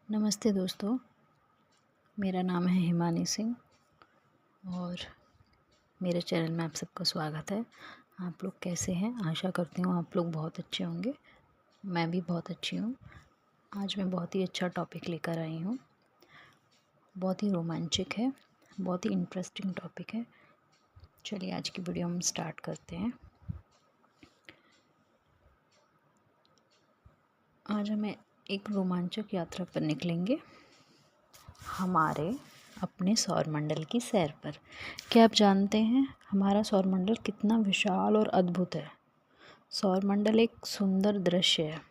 नमस्ते दोस्तों, मेरा नाम है हिमानी सिंह और मेरे चैनल में आप सबका स्वागत है। आप लोग कैसे हैं? आशा करती हूँ आप लोग बहुत अच्छे होंगे। मैं भी बहुत अच्छी हूँ। आज मैं बहुत ही अच्छा टॉपिक लेकर आई हूँ। बहुत ही रोमांचक है, बहुत ही इंटरेस्टिंग टॉपिक है। चलिए आज की वीडियो हम स्टार्ट करते हैं। आज हमें एक रोमांचक यात्रा पर निकलेंगे हमारे अपने सौरमंडल की सैर पर। क्या आप जानते हैं हमारा सौरमंडल कितना विशाल और अद्भुत है? सौरमंडल एक सुंदर दृश्य है,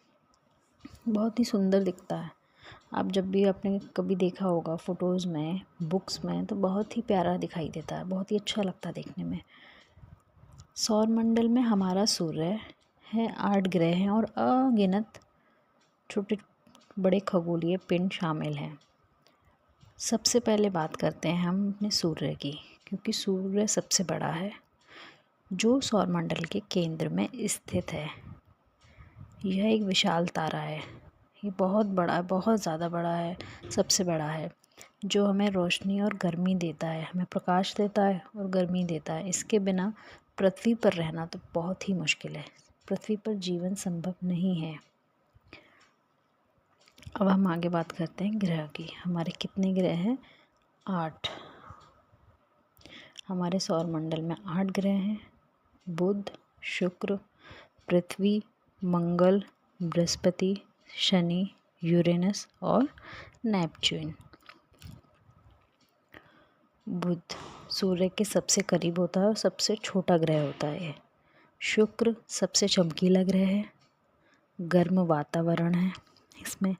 बहुत ही सुंदर दिखता है। आप जब भी आपने कभी देखा होगा फ़ोटोज़ में, बुक्स में, तो बहुत ही प्यारा दिखाई देता है, बहुत ही अच्छा लगता है देखने में। सौरमंडल में हमारा सूर्य है, 8 ग्रह हैं और अगिनत छोटे बड़े खगोलीय पिंड शामिल हैं। सबसे पहले बात करते हैं हम अपने सूर्य की, क्योंकि सूर्य सबसे बड़ा है जो सौरमंडल के केंद्र में स्थित है। यह एक विशाल तारा है। ये बहुत बड़ा, बहुत ज़्यादा बड़ा है, सबसे बड़ा है, जो हमें रोशनी और गर्मी देता है, हमें प्रकाश देता है और गर्मी देता है। इसके बिना पृथ्वी पर रहना तो बहुत ही मुश्किल है। पृथ्वी पर जीवन संभव नहीं है। अब हम आगे बात करते हैं ग्रह की। हमारे कितने ग्रह हैं? 8। हमारे सौरमंडल में 8 ग्रह हैं। बुध, शुक्र, पृथ्वी, मंगल, बृहस्पति, शनि, यूरेनस और नेपच्यून। बुध सूर्य के सबसे करीब होता है और सबसे छोटा ग्रह होता है। शुक्र सबसे चमकीला ग्रह है, गर्म वातावरण है इसमें।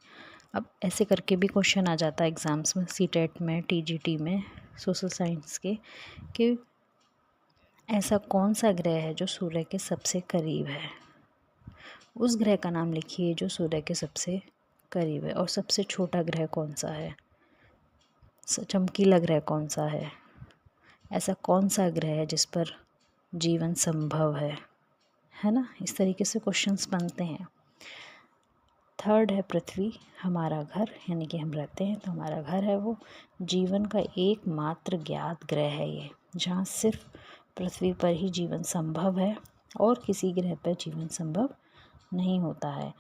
अब ऐसे करके भी क्वेश्चन आ जाता है एग्ज़ाम्स में, सीटेट में, टीजीटी में, सोशल साइंस के, कि ऐसा कौन सा ग्रह है जो सूर्य के सबसे करीब है। उस ग्रह का नाम लिखिए जो सूर्य के सबसे करीब है। और सबसे छोटा ग्रह कौन सा है? चमकीला ग्रह कौन सा है? ऐसा कौन सा ग्रह है जिस पर जीवन संभव है ना? इस तरीके से क्वेश्चंस बनते हैं। थर्ड है पृथ्वी, हमारा घर, यानी कि हम रहते हैं तो हमारा घर है वो। जीवन का एकमात्र ज्ञात ग्रह है ये, जहाँ सिर्फ पृथ्वी पर ही जीवन संभव है और किसी ग्रह पर जीवन संभव नहीं होता है।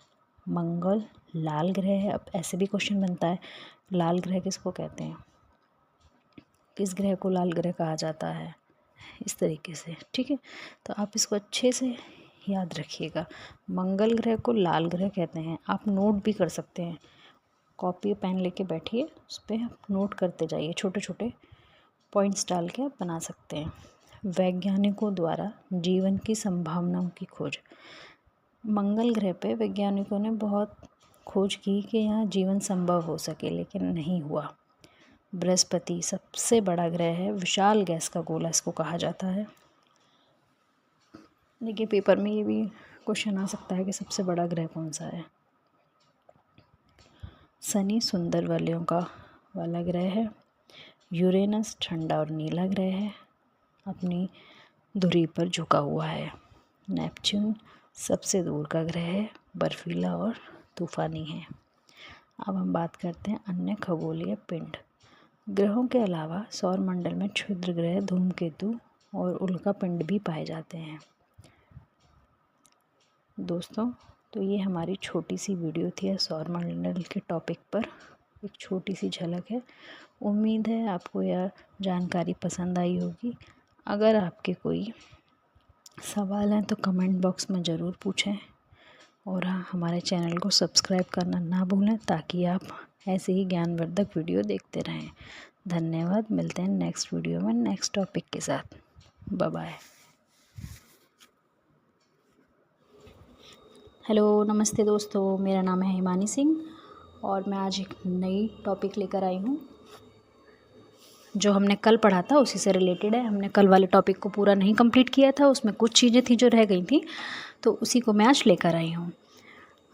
मंगल लाल ग्रह है। अब ऐसे भी क्वेश्चन बनता है, लाल ग्रह किसको कहते हैं? किस ग्रह को लाल ग्रह कहा जाता है? इस तरीके से, ठीक है। तो आप इसको अच्छे से याद रखिएगा। मंगल ग्रह को लाल ग्रह कहते हैं। आप नोट भी कर सकते हैं, कॉपी पेन लेके बैठिए, उस पर आप नोट करते जाइए, छोटे छोटे पॉइंट्स डाल के आप बना सकते हैं। वैज्ञानिकों द्वारा जीवन की संभावनाओं की खोज। मंगल ग्रह पे वैज्ञानिकों ने बहुत खोज की कि यहाँ जीवन संभव हो सके, लेकिन नहीं हुआ। बृहस्पति सबसे बड़ा ग्रह है, विशाल गैस का गोला इसको कहा जाता है। देखिए पेपर में ये भी क्वेश्चन आ सकता है कि सबसे बड़ा ग्रह कौन सा है। शनि सुंदर वालियों का वाला ग्रह है। यूरेनस ठंडा और नीला ग्रह है, अपनी धुरी पर झुका हुआ है। नेपच्यून सबसे दूर का ग्रह है, बर्फीला और तूफानी है। अब हम बात करते हैं अन्य खगोलीय पिंड। ग्रहों के अलावा सौरमंडल में क्षुद्र ग्रह, धूमकेतु और उल्का पिंड भी पाए जाते हैं। दोस्तों, तो ये हमारी छोटी सी वीडियो थी सौरमंडल के टॉपिक पर, एक छोटी सी झलक है। उम्मीद है आपको यह जानकारी पसंद आई होगी। अगर आपके कोई सवाल हैं तो कमेंट बॉक्स में ज़रूर पूछें, और हाँ, हमारे चैनल को सब्सक्राइब करना ना भूलें ताकि आप ऐसे ही ज्ञानवर्धक वीडियो देखते रहें। धन्यवाद। मिलते हैं नेक्स्ट वीडियो में नेक्स्ट टॉपिक के साथ। Bye bye. हेलो, नमस्ते दोस्तों, मेरा नाम है हिमानी सिंह और मैं आज एक नई टॉपिक लेकर आई हूँ। जो हमने कल पढ़ा था उसी से रिलेटेड है। हमने कल वाले टॉपिक को पूरा नहीं कंप्लीट किया था, उसमें कुछ चीज़ें थी जो रह गई थी, तो उसी को मैं आज लेकर आई हूँ।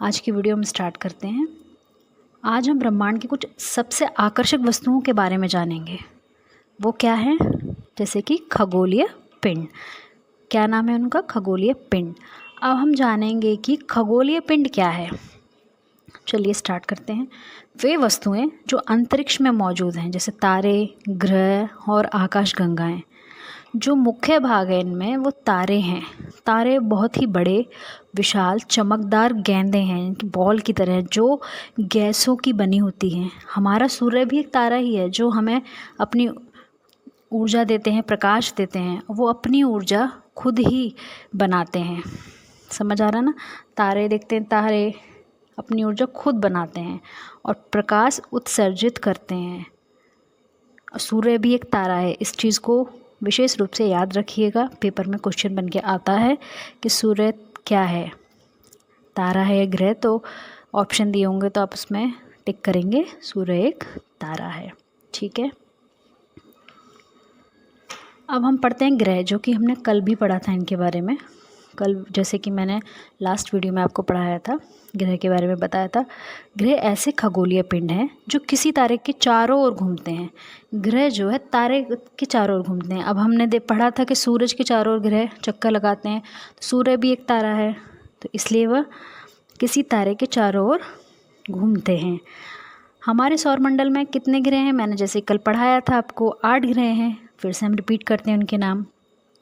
आज की वीडियो हम स्टार्ट करते हैं। आज हम ब्रह्मांड की कुछ सबसे आकर्षक वस्तुओं के बारे में जानेंगे। वो क्या है? जैसे कि खगोलीय पिंड। क्या नाम है उनका? खगोलीय पिंड। अब हम जानेंगे कि खगोलीय पिंड क्या है। चलिए स्टार्ट करते हैं। वे वस्तुएं जो अंतरिक्ष में मौजूद हैं, जैसे तारे, ग्रह और आकाशगंगाएं। जो मुख्य भाग है इनमें वो तारे हैं। तारे बहुत ही बड़े, विशाल, चमकदार गेंदें हैं, बॉल की तरह, जो गैसों की बनी होती हैं। हमारा सूर्य भी एक तारा ही है, जो हमें अपनी ऊर्जा देते हैं, प्रकाश देते हैं। वो अपनी ऊर्जा खुद ही बनाते हैं। समझ आ रहा ना? तारे देखते हैं, तारे अपनी ऊर्जा खुद बनाते हैं और प्रकाश उत्सर्जित करते हैं। सूर्य भी एक तारा है। इस चीज़ को विशेष रूप से याद रखिएगा, पेपर में क्वेश्चन बन के आता है कि सूर्य क्या है, तारा है या ग्रह। तो ऑप्शन दिए होंगे तो आप उसमें टिक करेंगे, सूर्य एक तारा है। ठीक है, अब हम पढ़ते हैं ग्रह, जो कि हमने कल भी पढ़ा था इनके बारे में। कल जैसे कि मैंने लास्ट वीडियो में आपको पढ़ाया था, ग्रह के बारे में बताया था। ग्रह ऐसे खगोलीय पिंड हैं जो किसी तारे के चारों ओर घूमते हैं। ग्रह जो है तारे के चारों ओर घूमते हैं। अब हमने पढ़ा था कि सूरज के चारों ओर ग्रह चक्कर लगाते हैं, तो सूर्य भी एक तारा है, तो इसलिए वह किसी तारे के चारों ओर घूमते हैं। हमारे सौरमंडल में कितने ग्रह हैं? मैंने जैसे कल पढ़ाया था आपको, 8 ग्रह हैं। फिर से हम रिपीट करते हैं उनके नाम: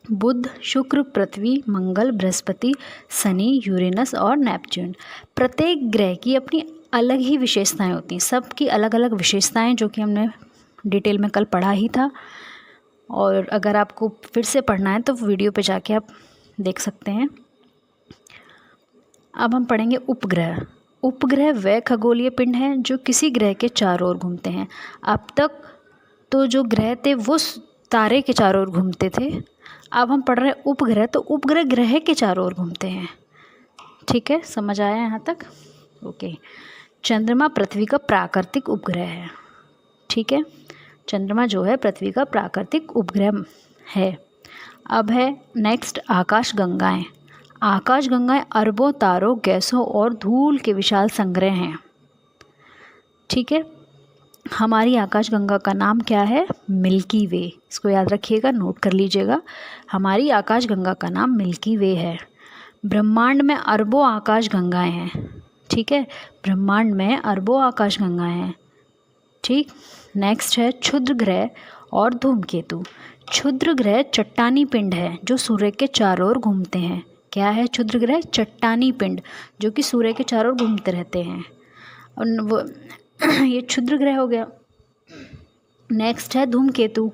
बुध, शुक्र, पृथ्वी, मंगल, बृहस्पति, शनि, यूरेनस और नेपच्यून। प्रत्येक ग्रह की अपनी अलग ही विशेषताएं होती हैं, सबकी अलग अलग विशेषताएं, जो कि हमने डिटेल में कल पढ़ा ही था। और अगर आपको फिर से पढ़ना है तो वीडियो पे जाके आप देख सकते हैं। अब हम पढ़ेंगे उपग्रह। उपग्रह वह खगोलीय पिंड हैं जो किसी ग्रह के चारों ओर घूमते हैं। अब तक तो जो ग्रह थे वो तारे के चारों ओर घूमते थे। अब हम पढ़ रहे हैं उपग्रह, तो उपग्रह ग्रह के चारों ओर घूमते हैं। ठीक है, समझ आया यहाँ तक? ओके। चंद्रमा पृथ्वी का प्राकृतिक उपग्रह है। ठीक है, चंद्रमा जो है पृथ्वी का प्राकृतिक उपग्रह है। अब है नेक्स्ट आकाशगंगाएं। आकाशगंगाएं अरबों तारों, गैसों और धूल के विशाल संग्रह हैं। ठीक है, हमारी आकाशगंगा का नाम क्या है? मिल्की वे। इसको याद रखिएगा, नोट कर लीजिएगा। हमारी आकाशगंगा का नाम मिल्की वे है। ब्रह्मांड में अरबों आकाशगंगाएं हैं। ठीक है, ब्रह्मांड में अरबों आकाशगंगाएं हैं। ठीक, नेक्स्ट है क्षुद्र ग्रह और धूमकेतु। क्षुद्र ग्रह चट्टानी पिंड है जो सूर्य के चारों ओर घूमते हैं। क्या है क्षुद्र ग्रह? चट्टानी पिंड, जो कि सूर्य के चारों ओर घूमते रहते हैं। और वो ये क्षुद्र ग्रह हो गया। नेक्स्ट है धूमकेतु।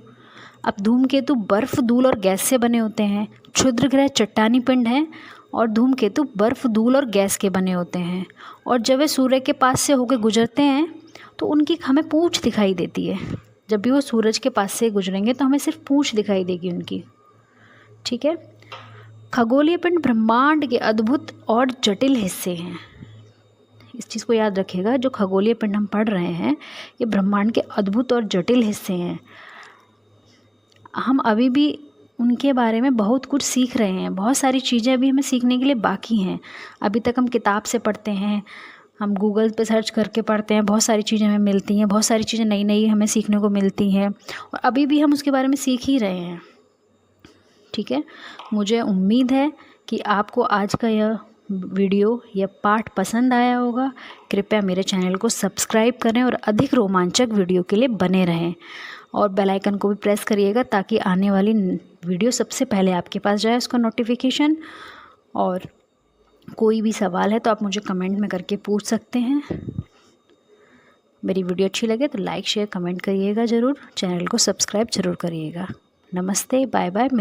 अब धूमकेतु बर्फ, धूल और गैस से बने होते हैं। क्षुद्र ग्रह चट्टानी पिंड हैं और धूमकेतु बर्फ, धूल और गैस के बने होते हैं। और जब वे सूर्य के पास से होकर गुजरते हैं तो उनकी हमें पूंछ दिखाई देती है। जब भी वो सूरज के पास से गुजरेंगे तो हमें सिर्फ पूंछ दिखाई देगी उनकी। ठीक है, खगोलीय पिंड ब्रह्मांड के अद्भुत और जटिल हिस्से हैं। इस चीज़ को याद रखिएगा, जो खगोलीय पिंड हम पढ़ रहे हैं ये ब्रह्मांड के अद्भुत और जटिल हिस्से हैं। हम अभी भी उनके बारे में बहुत कुछ सीख रहे हैं। बहुत सारी चीज़ें अभी हमें सीखने के लिए बाकी हैं। अभी तक हम किताब से पढ़ते हैं, हम गूगल पे सर्च करके पढ़ते हैं, बहुत सारी चीज़ें हमें मिलती हैं, बहुत सारी चीज़ें नई नई हमें सीखने को मिलती हैं, और अभी भी हम उसके बारे में सीख ही रहे हैं। ठीक है, मुझे उम्मीद है कि आपको आज का यह वीडियो या पाठ पसंद आया होगा। कृपया मेरे चैनल को सब्सक्राइब करें और अधिक रोमांचक वीडियो के लिए बने रहें, और बेल आइकन को भी प्रेस करिएगा ताकि आने वाली वीडियो सबसे पहले आपके पास जाए, उसका नोटिफिकेशन। और कोई भी सवाल है तो आप मुझे कमेंट में करके पूछ सकते हैं। मेरी वीडियो अच्छी लगे तो लाइक, शेयर, कमेंट करिएगा ज़रूर। चैनल को सब्सक्राइब ज़रूर करिएगा। नमस्ते, बाय बाय।